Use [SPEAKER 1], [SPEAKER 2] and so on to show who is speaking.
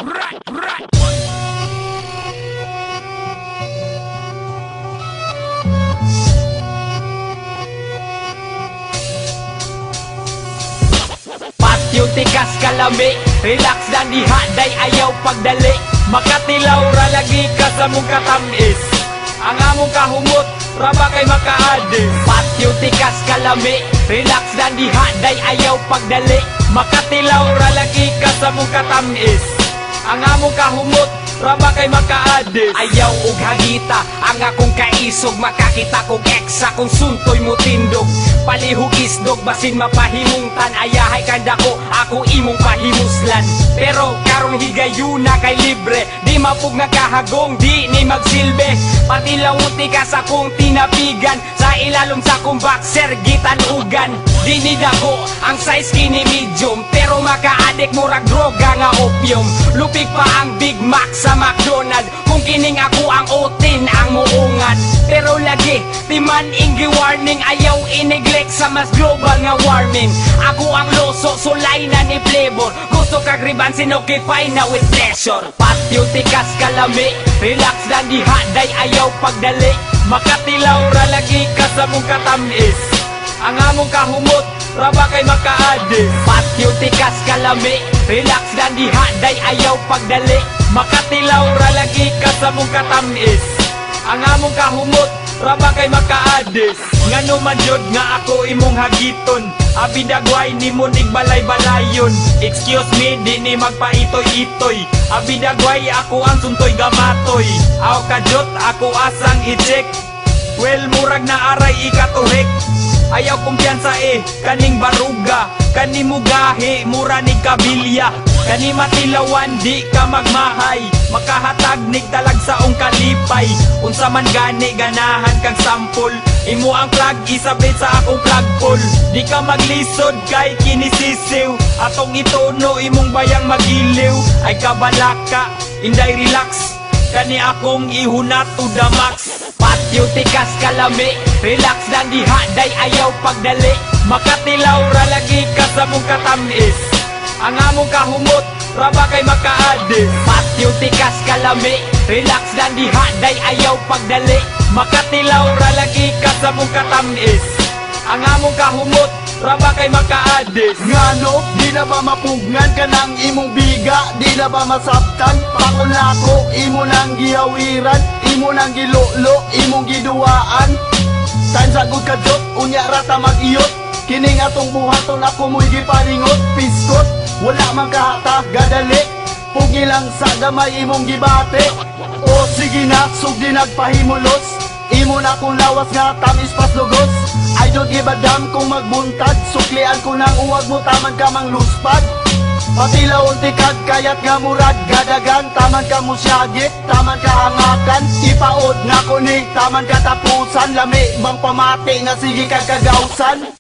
[SPEAKER 1] Patyo tikas kalami, relax dan dihaday ayaw pagdali. Makatilaw ra lagi ka sa mong katamis, ang among kahumot raba kay makaadis. Patyo tikas kalami, relax dan dihaday ayaw pagdali. Makatilaw ra lagi ka sa mong katamis, ang among kahumot raba kay makaadis. Ayaw og hagita ang akong kaisog, makakita kong ex akong suntoy mo tindog. Palihog isdog basin mapahimungtan, ayahay kanda ko ako imong pahimuslan. Pero karong higayuna kay libre, di mapug nakahagong di ni magsilbi. Pati lawuti ka sa kong tinapigan, sa ilalom sa kong boxer gitanugan. Di ni dako ang size kini medium, pero makaadik murag droga nga opium. Lupig pa ang Big Mac sa McDonald, kung kining ako ang otin ang muungan. Pero lagi timan inggi warning, ayaw ineglect sa mas global nga warming. Ako ang loso sulay na ni flavor, gusto kag riban sinokify na with pleasure. Patyo tikas kalami, relax dan dihaday ayaw pagdali. Makatilaw ra lagi ka sa mong katamis, ang among kahumot raba kay makaadis. Patyo tikas kalami, relax dan dihaday ayaw pagdali. Makatilaw ra lagi ka sa mong katamis, ang among kahumot raba kay makaadis. Ngano man jud nga ako imong hagiton, abidagway ni mo nigbalay-balayon. Excuse me, di ni magpaitoy-itoy, abidagway ako ang suntoy gamatoy. Aw kajot ako asang i-check, well murag na aray ikatuhik. Ayaw kumpiyansa kaning baruga, kani mugahi mura ni kabilya. Kani matilawan di ka magmahay, makahatag nig talag saong kalipay. Unsa man gani ganahan kang sampol, imo ang plug isabit sa akong plug pull. Di ka maglisod kay kinisisiw, atong itono imong bayang magiliw. Ay kabalaka, inday relax, kani akong ihunat to the max. Patyo tikas kalami, relax dan dihaday ayaw pagdali. Makatilaw ra lagi ka sa mong katamis, ang among kahumot raba kay makaadis. Patyo tikas kalami, relax dan dihaday ayaw pagdali. Makatilaw ra lagi ka sa mong katamis, ang among kahumot raba kay makaadis.
[SPEAKER 2] Ngano, di na ba mapugnan ka ng imong biga? Di na ba masabtan? Pakon ako, imo nang gihawiran, imo nang gilolo, imong giduwaan. Tan sagod ka jot, unya rata mag-iyot, kining atong buhaton ako mo'y gipaningot. Piskot, wala man kahata, gadali, pugi lang sa gamay imong gibate. O sige na, sugdi nagpahimulos, imo na kong lawas nga tamis pas lugos. I don't give a damn kung magbuntag, suklian ko nang uwag mo taman ka mang luspad. Patilaw tikad kayat nga murad gadagan, taman ka musyagit, taman ka hangakan. Ipaod na ko ni taman ka tapusan, lami bang pamati nga sige kag kagawsan.